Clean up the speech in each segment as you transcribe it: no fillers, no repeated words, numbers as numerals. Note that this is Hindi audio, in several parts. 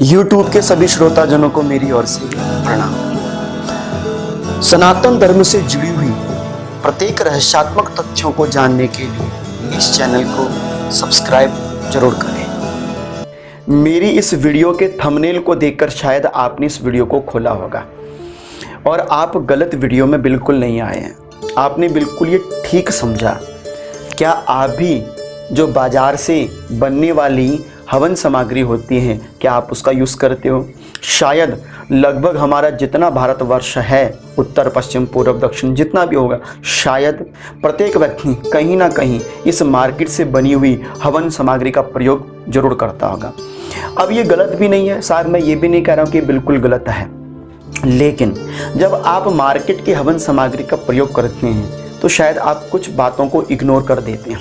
YouTube के सभी श्रोताजनों को मेरी ओर से प्रणाम। सनातन धर्म से जुड़ी हुई प्रत्येक रहस्यात्मक तथ्यों को जानने के लिए इस चैनल को सब्सक्राइब जरूर करें। मेरी इस वीडियो के थंबनेल को देखकर शायद आपने इस वीडियो को खोला होगा और आप गलत वीडियो में बिल्कुल नहीं आए हैं। आपने बिल्कुल ये ठीक समझा। क्या आप भी जो बाजार से बनने वाली हवन सामग्री होती हैं, क्या आप उसका यूज़ करते हो? शायद लगभग हमारा जितना भारतवर्ष है, उत्तर पश्चिम पूर्व दक्षिण जितना भी होगा, शायद प्रत्येक व्यक्ति कहीं ना कहीं इस मार्केट से बनी हुई हवन सामग्री का प्रयोग जरूर करता होगा। अब ये गलत भी नहीं है, शायद मैं ये भी नहीं कह रहा हूँ कि बिल्कुल गलत है, लेकिन जब आप मार्केट की हवन सामग्री का प्रयोग करते हैं तो शायद आप कुछ बातों को इग्नोर कर देते हैं।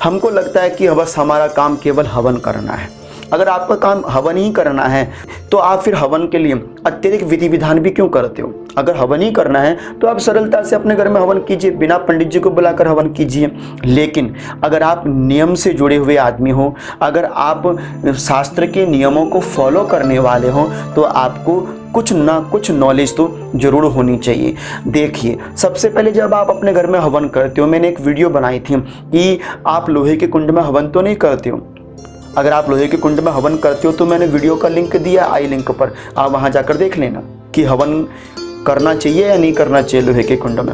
हमको लगता है कि बस हमारा काम केवल हवन करना है। अगर आपका काम हवन ही करना है तो आप फिर हवन के लिए अत्यधिक विधि विधान भी क्यों करते हो? अगर हवन ही करना है तो आप सरलता से अपने घर में हवन कीजिए, बिना पंडित जी को बुलाकर हवन कीजिए। लेकिन अगर आप नियम से जुड़े हुए आदमी हो, अगर आप शास्त्र के नियमों को फॉलो करने वाले हो, तो आपको कुछ ना कुछ नॉलेज तो जरूर होनी चाहिए। देखिए, सबसे पहले जब आप अपने घर में हवन करते हो, मैंने एक वीडियो बनाई थी कि आप लोहे के कुंड में हवन तो नहीं करते हो। अगर आप लोहे के कुंड में हवन करते हो तो मैंने वीडियो का लिंक दिया आई लिंक पर, आप वहां जाकर देख लेना कि हवन करना चाहिए या नहीं करना चाहिए लोहे के कुंड में।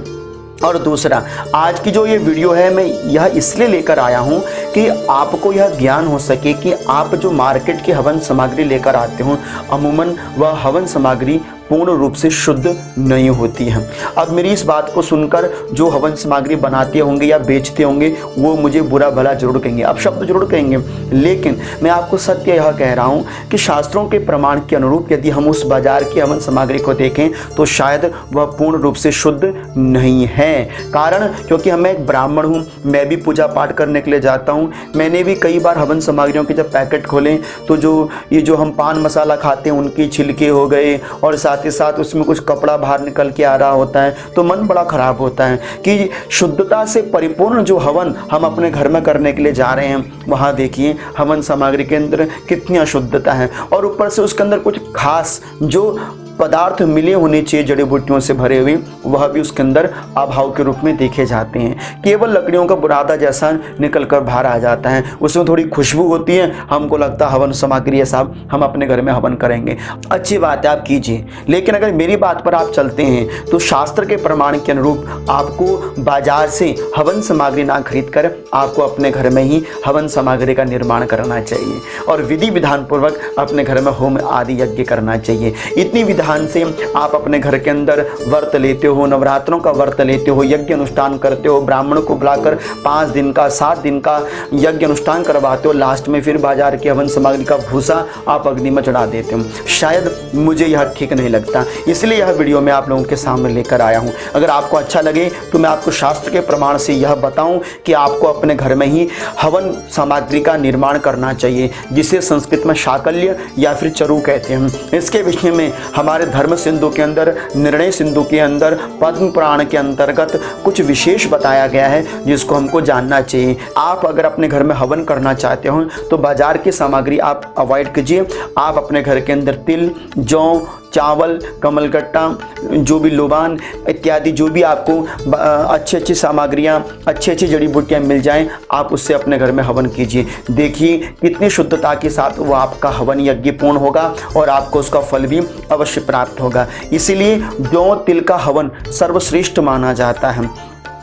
और दूसरा, आज की जो ये वीडियो है मैं यह इसलिए लेकर आया हूँ कि आपको यह ज्ञान हो सके कि आप जो मार्केट की हवन सामग्री लेकर आते हो, अमूमन वह हवन सामग्री पूर्ण रूप से शुद्ध नहीं होती है। अब मेरी इस बात को सुनकर जो हवन सामग्री बनाते होंगे या बेचते होंगे वो मुझे बुरा भला जरूर कहेंगे, अब शब्द जरूर कहेंगे, लेकिन मैं आपको सत्य यह कह रहा हूँ कि शास्त्रों के प्रमाण के अनुरूप यदि हम उस बाजार की हवन सामग्री को देखें तो शायद वह पूर्ण रूप से शुद्ध नहीं है। कारण क्योंकि मैं एक ब्राह्मण हूँ, मैं भी पूजा पाठ करने के लिए जाता हूँ। मैंने भी कई बार हवन सामग्रियों के जब पैकेट खोले तो जो हम पान मसाला खाते हैं उनकी छिलके हो गए और साथ ही साथ उसमें कुछ कपड़ा बाहर निकल के आ रहा होता है, तो मन बड़ा खराब होता है कि शुद्धता से परिपूर्ण जो हवन हम अपने घर में करने के लिए जा रहे हैं, वहाँ देखिए हवन सामग्री के अंदर कितनी अशुद्धता है और ऊपर से उसके अंदर कुछ खास जो पदार्थ मिले होने चाहिए जड़ी बूटियों से भरे हुए, वह भी उसके अंदर अभाव के रूप में देखे जाते हैं। केवल लकड़ियों का बुरादा जैसा निकल कर बाहर आ जाता है, उसमें थोड़ी खुशबू होती है, हमको लगता है हवन सामग्री है साहब, हम अपने घर में हवन करेंगे। अच्छी बात है, आप कीजिए, लेकिन अगर मेरी बात पर आप चलते हैं तो शास्त्र के प्रमाण के अनुरूप आपको बाजार से हवन सामग्री ना खरीद कर आपको अपने घर में ही हवन सामग्री का निर्माण करना चाहिए और विधि विधान पूर्वक अपने घर में होम आदि यज्ञ करना चाहिए। इतनी विधान से आप अपने घर के अंदर व्रत लेते हो, नवरात्रों का व्रत लेते हो, यज्ञ अनुष्ठान करते हो, ब्राह्मण को बुलाकर 5 दिन का 7 दिन का यज्ञ अनुष्ठान करवाते हो, लास्ट में फिर बाजार की हवन सामग्री का भूसा आप अग्नि में चढ़ा देते हो। शायद मुझे यह ठीक नहीं लगता, इसलिए यह वीडियो मैं आप लोगों के सामने लेकर आया हूँ। अगर आपको अच्छा लगे तो मैं आपको शास्त्र के प्रमाण से यह बताऊँ कि आपको अपने घर में ही हवन सामग्री का निर्माण करना चाहिए, जिसे संस्कृत में शाकल्य या फिर चरु कहते हैं। इसके विषय में हमारे धर्म सिंधु के अंदर, निर्णय सिंधु के अंदर, पद्म पुराण के अंतर्गत कुछ विशेष बताया गया है जिसको हमको जानना चाहिए। आप अगर अपने घर में हवन करना चाहते हो तो बाजार की सामग्री आप अवॉइड कीजिए। आप अपने घर के अंदर तिल, जौ, चावल, कमलगट्टा, जो भी लोबान इत्यादि जो भी आपको अच्छी अच्छी सामग्रियाँ, अच्छी अच्छी जड़ी बूटियाँ मिल जाएं, आप उससे अपने घर में हवन कीजिए। देखिए कितनी शुद्धता के साथ वो आपका हवन यज्ञ पूर्ण होगा और आपको उसका फल भी अवश्य प्राप्त होगा। इसीलिए जौ तिल का हवन सर्वश्रेष्ठ माना जाता है।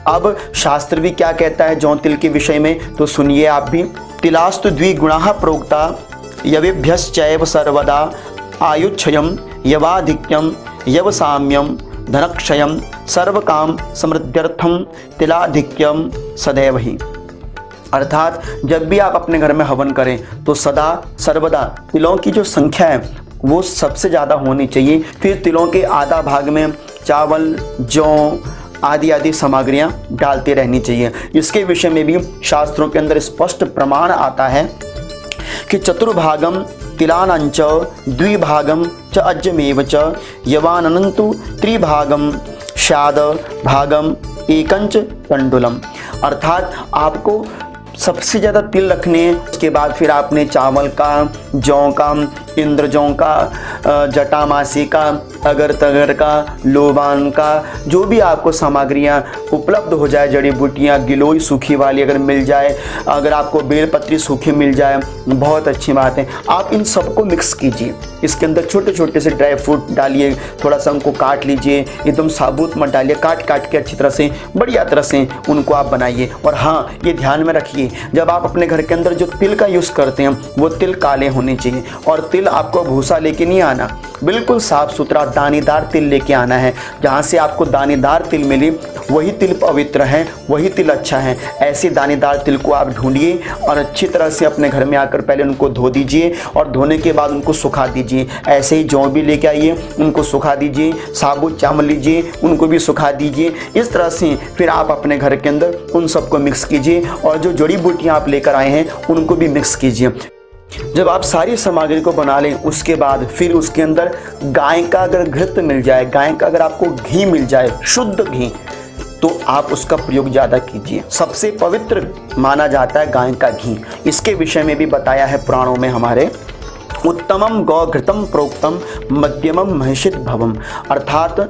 अब शास्त्र भी क्या कहता है जौ तिल के विषय में, तो सुनिए आप भी। तिलास्तु द्विगुणाः प्रोक्ता यवेभ्यश्चैव सर्वदा आयुच्छयम यवाधिक्यम यवसाम्यम धनक्षयम सर्वकाम समृद्ध्यर्थम तिलाधिक्यम सदैव ही। अर्थात जब भी आप अपने घर में हवन करें तो सदा सर्वदा तिलों की जो संख्या है वो सबसे ज़्यादा होनी चाहिए। फिर तिलों के आधा भाग में चावल, जौ आदि आदि सामग्रियाँ डालते रहनी चाहिए। इसके विषय में भी शास्त्रों के अंदर स्पष्ट प्रमाण आता है कि चतुर्भागम तिलानंच द्विभागम च अज्जमेव च यवानन्तु त्रिभागम शाद भागम एकंच तंडुलम। अर्थात आपको सबसे ज़्यादा तिल रखने हैं, उसके बाद फिर आपने चावल का, जौ का इंद्रजों का, जटामासी का, अगर तगर का, लोबान का, जो भी आपको सामग्रियां उपलब्ध हो जाए, जड़ी बूटियां, गिलोय सूखी वाली अगर मिल जाए, अगर आपको बेलपत्री सूखी मिल जाए, बहुत अच्छी बात है। आप इन सबको मिक्स कीजिए, इसके अंदर छोटे छोटे से ड्राई फ्रूट डालिए, थोड़ा सा उनको काट लीजिए, एकदम साबुत मत डालिए, काट काट के अच्छी तरह से बढ़िया तरह से उनको आप बनाइए। और हाँ, ये ध्यान में रखिए, जब आप अपने घर के अंदर जो तिल का यूज़ करते हैं वो तिल काले होने चाहिए, और तिल आपको भूसा लेके नहीं आना, बिल्कुल साफ सुथरा दानेदार तिल लेके आना है। जहाँ से आपको दानेदार तिल मिले वही तिल पवित्र है, वही तिल अच्छा है। ऐसे दानेदार तिल को आप ढूंढिए और अच्छी तरह से अपने घर में आकर पहले उनको धो दीजिए, और धोने के बाद उनको सुखा दीजिए। ऐसे ही जौ भी लेके आइए, उनको सुखा दीजिए, साबुत चावल लीजिए, उनको भी सुखा दीजिए। इस तरह से फिर आप अपने घर के अंदर उन सबको मिक्स कीजिए, और जो जड़ी बूटियाँ आप लेकर आए हैं उनको भी मिक्स कीजिए। जब आप सारी सामग्री को बना लें, उसके बाद फिर उसके अंदर गाय का अगर घृत मिल जाए, गाय का अगर आपको घी मिल जाए, शुद्ध घी, तो आप उसका प्रयोग ज़्यादा कीजिए। सबसे पवित्र माना जाता है गाय का घी। इसके विषय में भी बताया है पुराणों में हमारे, उत्तमम गौघृतम प्रोक्तम मध्यमम महिषित भवम, अर्थात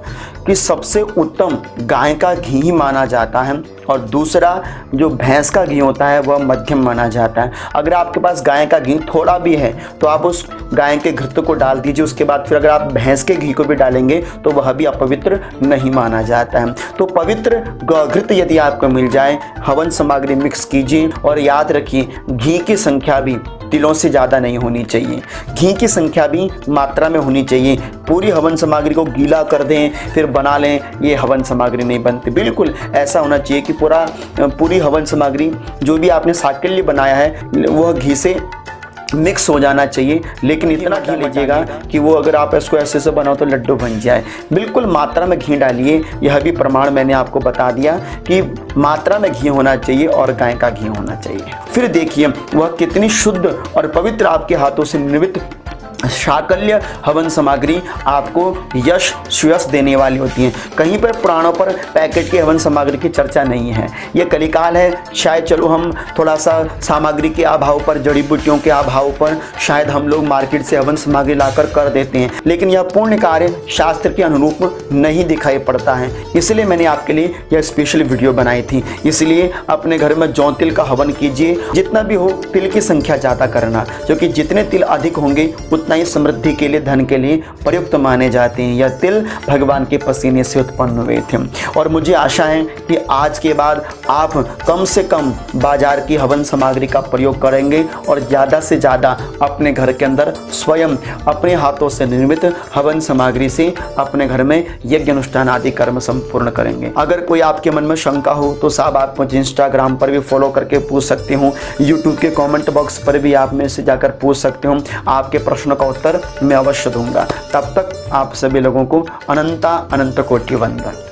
कि सबसे उत्तम गाय का घी ही माना जाता है, और दूसरा जो भैंस का घी होता है वह मध्यम माना जाता है। अगर आपके पास गाय का घी थोड़ा भी है तो आप उस गाय के घृत को डाल दीजिए, उसके बाद फिर अगर आप भैंस के घी को भी डालेंगे तो वह भी अपवित्र नहीं माना जाता है। तो पवित्र गौघृत यदि आपको मिल जाए, हवन सामग्री मिक्स कीजिए, और याद रखिए घी की संख्या भी तिलों से ज़्यादा नहीं होनी चाहिए, घी की संख्या भी मात्रा में होनी चाहिए। पूरी हवन सामग्री को गीला कर दें फिर बना लें, ये हवन सामग्री नहीं बनती। बिल्कुल ऐसा होना चाहिए कि पूरी हवन सामग्री जो भी आपने साकल्य बनाया है वह घी से मिक्स हो जाना चाहिए, लेकिन इतना घी लीजिएगा कि वो अगर आप इसको ऐसे से बनाओ तो लड्डू बन जाए। बिल्कुल मात्रा में घी डालिए, यह भी प्रमाण मैंने आपको बता दिया कि मात्रा में घी होना चाहिए और गाय का घी होना चाहिए। फिर देखिए वह कितनी शुद्ध और पवित्र आपके हाथों से निर्मित शाकल्य हवन सामग्री आपको यश सुयश देने वाली होती हैं। कहीं पर पुराणों पर पैकेट की हवन सामग्री की चर्चा नहीं है। यह कलिकाल है, शायद चलो हम थोड़ा सा सामग्री के अभाव पर, जड़ी बूटियों के अभाव पर शायद हम लोग मार्केट से हवन सामग्री लाकर कर देते हैं, लेकिन यह पूर्ण कार्य शास्त्र के अनुरूप नहीं दिखाई पड़ता है। इसलिए मैंने आपके लिए यह स्पेशल वीडियो बनाई थी। इसलिए अपने घर में जौ तिल का हवन कीजिए, जितना भी हो तिल की संख्या ज़्यादा करना, क्योंकि जितने तिल अधिक होंगे उतना ही समृद्धि के लिए, धन के लिए प्रयुक्त माने जाते हैं। यह तिल भगवान के पसीने से उत्पन्न हुए थे, और मुझे आशा है कि आज के बाद आप कम से कम बाजार की हवन सामग्री का प्रयोग करेंगे और ज़्यादा से ज़्यादा अपने घर के अंदर स्वयं अपने हाथों से निर्मित हवन सामग्री से अपने घर में यज्ञ अनुष्ठान आदि कर्म संपूर्ण करेंगे। अगर कोई आपके मन में शंका हो तो साहब आप मुझे इंस्टाग्राम पर भी फॉलो करके पूछ सकते हो, यूट्यूब के कमेंट बॉक्स पर भी आप में से जाकर पूछ सकते हो। आपके प्रश्नों का उत्तर मैं अवश्य दूंगा। तब तक आप सभी लोगों को अनंत कोटि वंदन।